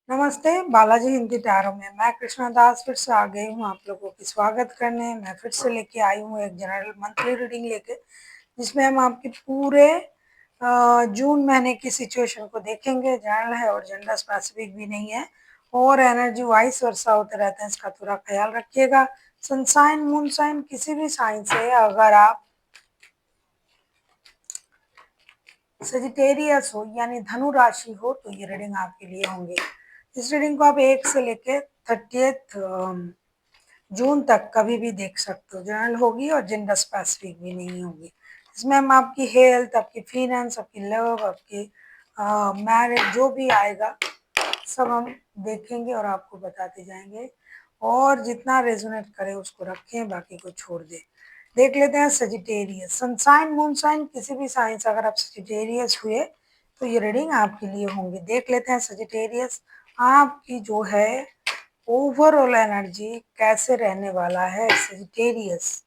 नमस्ते, बालाजी हिंदी टैरो में मैं कृष्णा दास फिर से आ गई हूँ आप लोगों की स्वागत करने। मैं फिर से लेके आई हूँ एक जनरल मंथली रीडिंग लेके, जिसमें हम आपके पूरे जून महीने की सिचुएशन को देखेंगे। जनरल है और जेंडर स्पेसिफिक भी नहीं है और एनर्जी वाइज वर्षा होते रहते हैं, इसका थोड़ा ख्याल रखिएगा। सनसाइन मून साइन किसी भी साइन से अगर आप सजिटेरियस हो यानी धनु राशि हो तो ये रीडिंग आपके लिए होंगे। इस रीडिंग को आप 1 से लेके 30 जून तक कभी भी देख सकते हो। जनरल होगी और जेंडर स्पेसिफिक भी नहीं होगी। इसमें हम आपकी हेल्थ, आपकी फिनेंस, आपकी लव, आपकी मैरिज जो भी आएगा सब हम देखेंगे और आपको बताते जाएंगे। और जितना रेजोनेट करे उसको रखें, बाकी को छोड़ दें। देख लेते हैं सजिटेरियस। सनसाइन मून साइन किसी भी साइन से अगर आप सजिटेरियस हुए तो ये रीडिंग आपके लिए होंगी। देख लेते हैं सजिटेरियस आपकी जो है ओवरऑल एनर्जी कैसे रहने वाला है। सजिटेरियस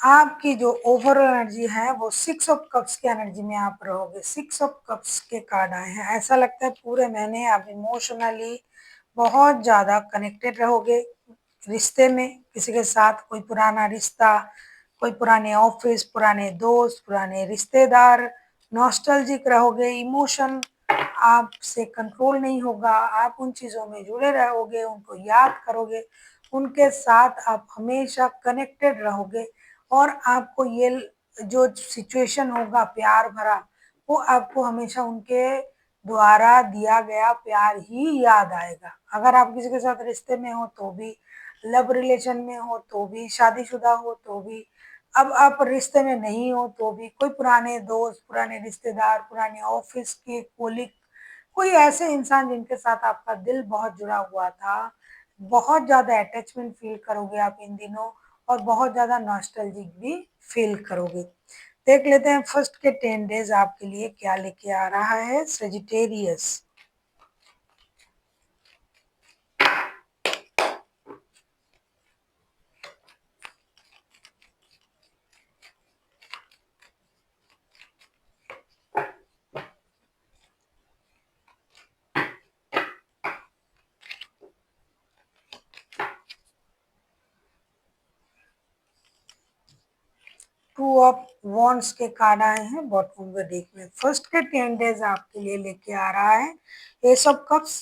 आपकी जो ओवरऑल एनर्जी है वो 6 ऑफ कप्स की एनर्जी में आप रहोगे। 6 ऑफ कप्स के कार्ड आए हैं। ऐसा लगता है पूरे महीने आप इमोशनली बहुत ज्यादा कनेक्टेड रहोगे रिश्ते में, किसी के साथ कोई पुराना रिश्ता, कोई पुराने ऑफिस, पुराने दोस्त, पुराने रिश्तेदार, नॉस्टैल्जिक रहोगे। इमोशन आपसे कंट्रोल नहीं होगा, आप उन चीजों में जुड़े रहोगे, उनको याद करोगे, उनके साथ आप हमेशा कनेक्टेड रहोगे। और आपको ये जो सिचुएशन होगा प्यार भरा, वो आपको हमेशा उनके द्वारा दिया गया प्यार ही याद आएगा। अगर आप किसी के साथ रिश्ते में हो तो भी, लव रिलेशन में हो तो भी, शादीशुदा हो तो भी, अब आप रिश्ते में नहीं हो तो भी, कोई पुराने दोस्त, पुराने रिश्तेदार, पुराने ऑफिस के कोलिग, कोई ऐसे इंसान जिनके साथ आपका दिल बहुत जुड़ा हुआ था, बहुत ज्यादा अटैचमेंट फील करोगे आप इन दिनों और बहुत ज्यादा नॉस्टैल्जिक भी फील करोगे। देख लेते हैं फर्स्ट के 10 डेज आपके लिए क्या लेके आ रहा है सेजिटेरियस। 2 ऑफ वॉन्ड्स के कार्ड आए हैं बॉटम ऑफ द डेक में। फर्स्ट के 10 डेज आपके लिए लेके आ रहा है S of cups,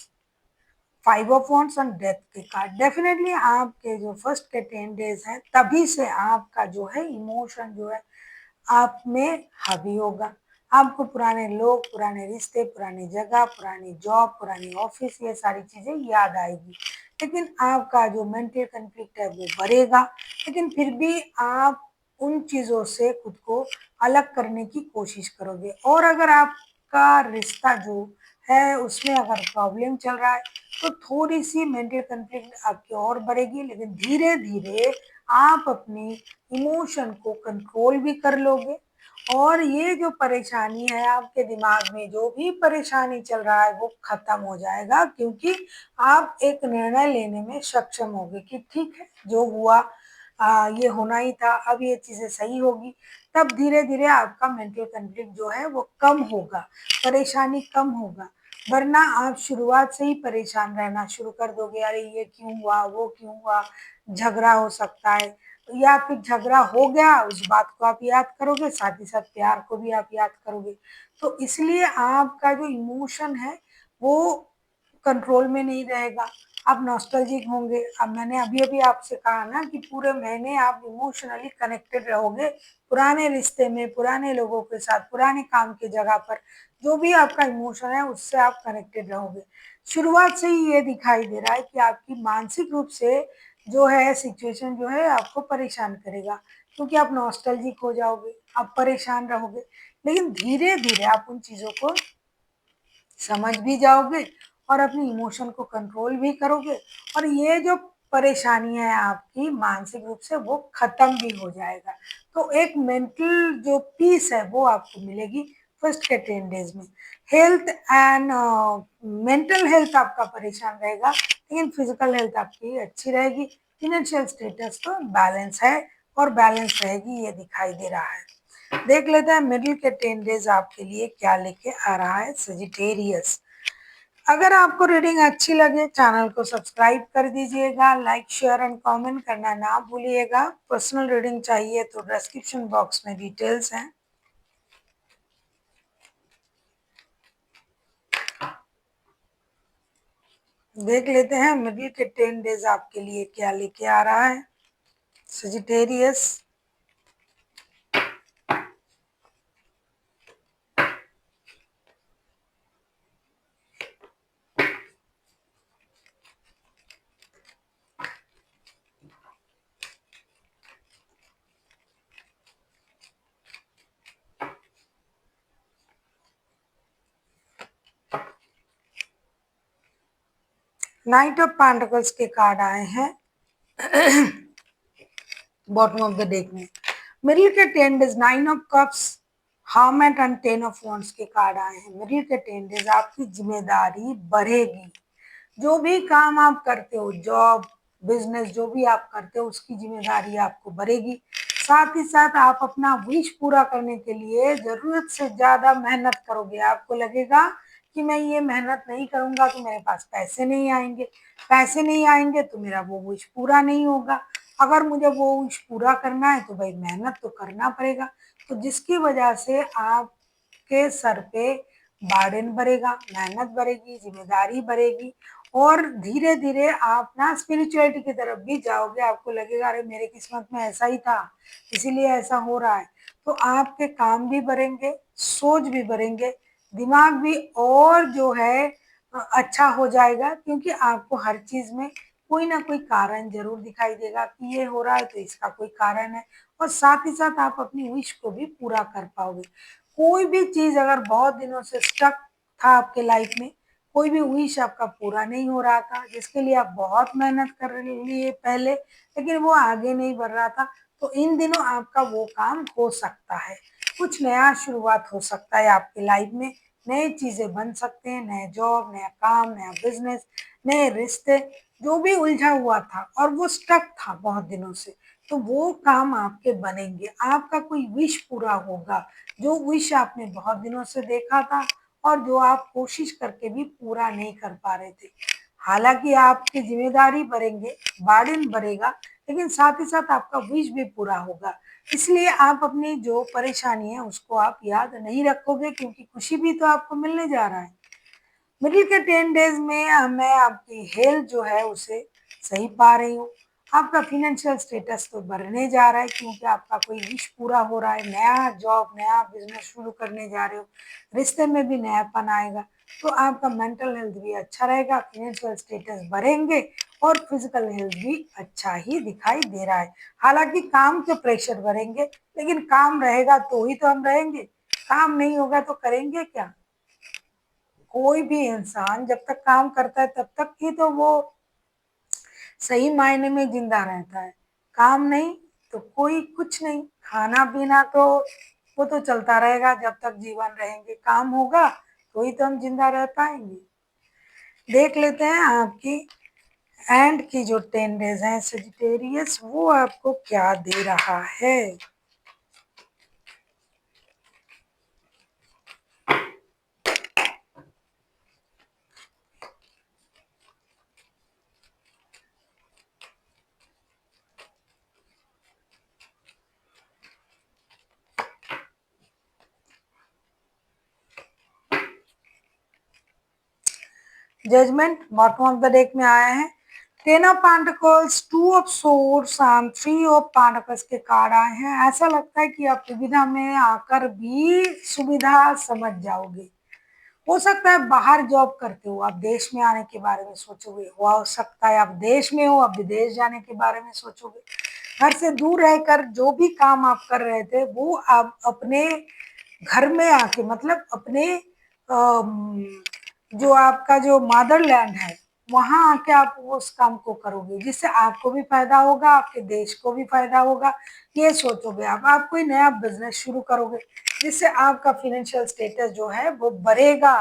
5 of wands और डेथ के कार्ड। डेफिनेटली आपके जो फर्स्ट के 10 डेज हैं तभी से आपका जो है इमोशन जो है आप में हावी होगा। आपको पुराने लोग, पुराने रिश्ते, पुरानी जगह, पुरानी जॉब, पुरानी ऑफिस, ये सारी चीजें याद आएगी। लेकिन आपका जो मेंटल कन्फ्लिक्ट है वो बढ़ेगा, लेकिन फिर भी आप उन चीजों से खुद को अलग करने की कोशिश करोगे। और अगर आपका रिश्ता जो है उसमें अगर प्रॉब्लम चल रहा है तो थोड़ी सी मेंटल कन्फ्लिक्ट आपकी और बढ़ेगी, लेकिन धीरे धीरे आप अपनी इमोशन को कंट्रोल भी कर लोगे। और ये जो परेशानी है आपके दिमाग में, जो भी परेशानी चल रहा है वो खत्म हो जाएगा, क्योंकि आप एक निर्णय लेने में सक्षम होगे कि ठीक है जो हुआ ये होना ही था, अब ये चीजें सही होगी। तब धीरे धीरे आपका मेंटल कन्फ्लिक्ट जो है वो कम होगा, परेशानी कम होगा। वरना आप शुरुआत से ही परेशान रहना शुरू कर दोगे, अरे ये क्यों हुआ, वो क्यों हुआ, झगड़ा हो सकता है, या फिर झगड़ा हो गया उस बात को आप याद करोगे, साथ ही साथ प्यार को भी आप याद करोगे। तो इसलिए आपका जो इमोशन है वो कंट्रोल में नहीं रहेगा, आप नॉस्टैल्जिक होंगे। अब मैंने अभी अभी आपसे कहा ना कि पूरे महीने आप इमोशनली कनेक्टेड रहोगे पुराने रिश्ते में, पुराने लोगों के साथ, पुराने काम की जगह पर, जो भी आपका इमोशन है उससे आप कनेक्टेड रहोगे। शुरुआत से ही ये दिखाई दे रहा है कि आपकी मानसिक रूप से जो है सिचुएशन जो है आपको परेशान करेगा, क्योंकि आप नॉस्टैल्जिक हो जाओगे, आप परेशान रहोगे। लेकिन धीरे धीरे आप उन चीजों को समझ भी जाओगे और अपनी इमोशन को कंट्रोल भी करोगे, और ये जो परेशानियां है आपकी मानसिक रूप से वो खत्म भी हो जाएगा। तो एक मेंटल जो पीस है वो आपको मिलेगी फर्स्ट के 10 डेज में। हेल्थ एंड मेंटल हेल्थ आपका परेशान रहेगा, लेकिन फिजिकल हेल्थ आपकी अच्छी रहेगी। फिनेंशियल स्टेटस तो बैलेंस है और बैलेंस रहेगी, ये दिखाई दे रहा है। देख लेते हैं मिडिल के 10 डेज आपके लिए क्या लेके आ रहा है सजिटेरियस। अगर आपको रीडिंग अच्छी लगे चैनल को सब्सक्राइब कर दीजिएगा, लाइक शेयर एंड कमेंट करना ना भूलिएगा। पर्सनल रीडिंग चाहिए तो डिस्क्रिप्शन बॉक्स में डिटेल्स हैं। देख लेते हैं मिडिल के 10 डेज आपके लिए क्या लेके आ रहा है सजिटेरियस। नाइट ऑफ पेंटिकल्स के कार्ड आए हैं बॉटम ऑफ द डेक में। मिडिल के 10 days 9 of cups, hermit and 10 of wands के कार्ड आए हैं। मिडिल के 10 डेज आपकी जिम्मेदारी बढ़ेगी। जो भी काम आप करते हो, जॉब बिजनेस जो भी आप करते हो, उसकी जिम्मेदारी आपको बढ़ेगी। साथ ही साथ आप अपना विश पूरा करने के लिए जरूरत से ज्यादा मेहनत करोगे। आपको लगेगा कि मैं ये मेहनत नहीं करूंगा तो मेरे पास पैसे नहीं आएंगे, पैसे नहीं आएंगे तो मेरा वो विश पूरा नहीं होगा। अगर मुझे वो विश पूरा करना है तो भाई मेहनत तो करना पड़ेगा। तो जिसकी वजह से आपके सर पे बर्डन बढ़ेगा, मेहनत बढ़ेगी, जिम्मेदारी बढ़ेगी और धीरे धीरे आप ना स्पिरिचुअलिटी की तरफ भी जाओगे। आपको लगेगा अरे मेरे किस्मत में ऐसा ही था इसीलिए ऐसा हो रहा है। तो आपके काम भी बढ़ेंगे, सोच भी बढ़ेंगे, दिमाग भी और जो है अच्छा हो जाएगा, क्योंकि आपको हर चीज में कोई ना कोई कारण जरूर दिखाई देगा कि ये हो रहा है तो इसका कोई कारण है। और साथ ही साथ आप अपनी विश को भी पूरा कर पाओगे। कोई भी चीज अगर बहुत दिनों से स्टक था आपके लाइफ में, कोई भी विश आपका पूरा नहीं हो रहा था जिसके लिए आप बहुत मेहनत कर लिए पहले, लेकिन वो आगे नहीं बढ़ रहा था, तो इन दिनों आपका वो काम हो सकता है। कुछ नया शुरुआत हो सकता है आपकी लाइफ में, नई चीजें बन सकते हैं, नए जॉब, नया काम, नया बिजनेस, नए रिश्ते। जो भी उलझा हुआ था और वो स्टक था बहुत दिनों से, तो वो काम आपके बनेंगे। आपका कोई विश पूरा होगा, जो विश आपने बहुत दिनों से देखा था और जो आप कोशिश करके भी पूरा नहीं कर पा रहे थे। हालांकि आपकी जिम्मेदारी बढ़ेंगे, बर्डन बढ़ेगा, लेकिन साथ ही साथ आपका विश भी पूरा होगा। इसलिए आप अपनी जो परेशानी है उसको आप याद नहीं रखोगे, क्योंकि खुशी भी तो आपको मिलने जा रहा है। मिडिल के 10 डेज में मैं आपकी हेल्थ जो है उसे सही पा रही हूँ। आपका फिनेंशियल स्टेटस तो बढ़ने जा रहा है, क्योंकि आपका कोई विश पूरा हो रहा है, नया जॉब, नया बिजनेस शुरू करने जा रहे हो, रिश्ते में भी नयापन आएगा। तो आपका मेंटल हेल्थ भी अच्छा रहेगा, फिनेंशियल स्टेटस बढ़ेंगे और फिजिकल हेल्थ भी अच्छा ही दिखाई दे रहा है। हालांकि काम के प्रेशर बढ़ेंगे, लेकिन काम रहेगा तो ही तो हम रहेंगे, काम नहीं होगा तो करेंगे क्या। कोई भी इंसान जब तक काम करता है तब तक ही तो वो सही मायने में जिंदा रहता है। काम नहीं तो कोई कुछ नहीं। खाना पीना तो वो तो चलता रहेगा जब तक जीवन रहेंगे, काम होगा तो ही तो हम जिंदा रह पाएंगे। देख लेते हैं आपकी एंड की जो 10 डेज हैं सजिटेरियस, वो आपको क्या दे रहा है। Judgement bottom of the deck में आया है। Ten of pentacles, two of swords and three of pentacles के कार्ड आए हैं। ऐसा लगता है कि आप दुविधा में आकर भी सुविधा समझ जाओगे। हो सकता है बाहर जॉब करते हो, आप देश में आने के बारे में सोचोगे। हो सकता है आप देश में हो, आप विदेश जाने के बारे में सोचोगे। घर से दूर रहकर जो भी काम आप कर रहे थे वो आप अपने घर में आके, मतलब अपने जो आपका जो मदरलैंड है वहां आके आप उस काम को करोगे, जिससे आपको भी फायदा होगा, आपके देश को भी फायदा होगा। ये सोचोगे आप कोई नया बिजनेस शुरू करोगे जिससे आपका फाइनेंशियल स्टेटस जो है वो बढ़ेगा।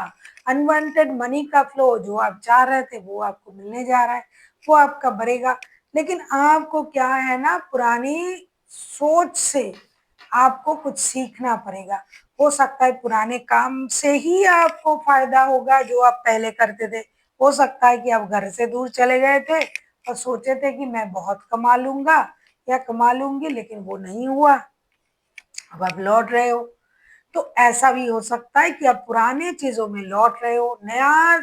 अनवांटेड मनी का फ्लो जो आप चाह रहे थे वो आपको मिलने जा रहा है, वो आपका बढ़ेगा। लेकिन आपको क्या है ना, पुरानी सोच से आपको कुछ सीखना पड़ेगा। हो सकता है पुराने काम से ही आपको फायदा होगा जो आप पहले करते थे। हो सकता है कि आप घर से दूर चले गए थे और सोचे थे कि मैं बहुत कमा लूंगा या कमा लूंगी, लेकिन वो नहीं हुआ। अब आप लौट रहे हो। तो ऐसा भी हो सकता है कि आप पुराने चीजों में लौट रहे हो, नया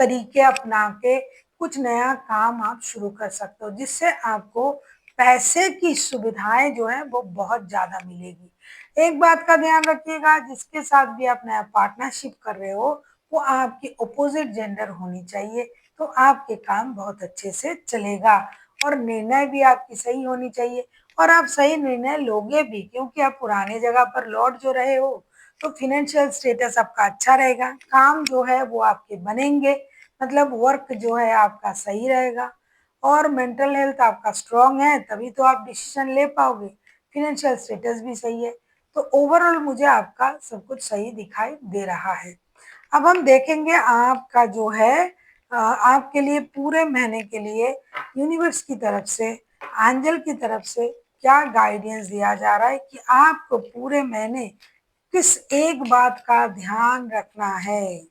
तरीके अपना के कुछ नया काम आप शुरू कर सकते हो, जिससे आपको पैसे की सुविधाएं जो है वो बहुत ज्यादा मिलेगी। एक बात का ध्यान रखिएगा, जिसके साथ भी आप नया पार्टनरशिप कर रहे हो वो आपकी अपोजिट जेंडर होनी चाहिए, तो आपके काम बहुत अच्छे से चलेगा। और निर्णय भी आपकी सही होनी चाहिए, और आप सही निर्णय लोगे भी, क्योंकि आप पुराने जगह पर लौट जो रहे हो तो फिनेंशियल स्टेटस आपका अच्छा रहेगा, काम जो है वो आपके बनेंगे, मतलब वर्क जो है आपका सही रहेगा, और मेंटल हेल्थ आपका स्ट्रांग है, तभी तो आप डिसीजन ले पाओगे। फिनेंशियल स्टेटस भी सही है। तो ओवरऑल मुझे आपका सब कुछ सही दिखाई दे रहा है। अब हम देखेंगे आपका जो है आपके लिए पूरे महीने के लिए यूनिवर्स की तरफ से, एंजल की तरफ से क्या गाइडेंस दिया जा रहा है कि आपको पूरे महीने किस एक बात का ध्यान रखना है।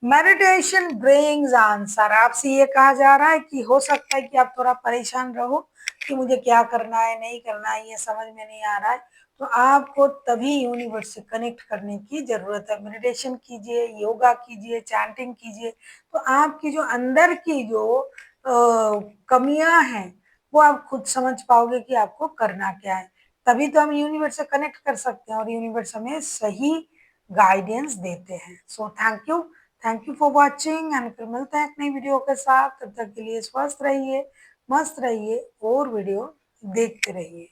Meditation brings answer. आपसे ये कहा जा रहा है कि हो सकता है कि आप थोड़ा परेशान रहो कि मुझे क्या करना है, नहीं करना है, ये समझ में नहीं आ रहा है। तो आपको तभी यूनिवर्स से कनेक्ट करने की जरूरत है। मेडिटेशन कीजिए, योगा कीजिए, चैंटिंग कीजिए, तो आपकी जो अंदर की जो कमियां हैं वो आप खुद समझ पाओगे कि आपको करना क्या है। तभी तो हम यूनिवर्स से कनेक्ट कर सकते हैं और यूनिवर्स हमें सही गाइडेंस देते हैं। So thank you for watching, and फिर मिलते हैं एक नई वीडियो के साथ। तब तक के लिए स्वस्थ रहिए, मस्त रहिए और वीडियो देखते रहिए।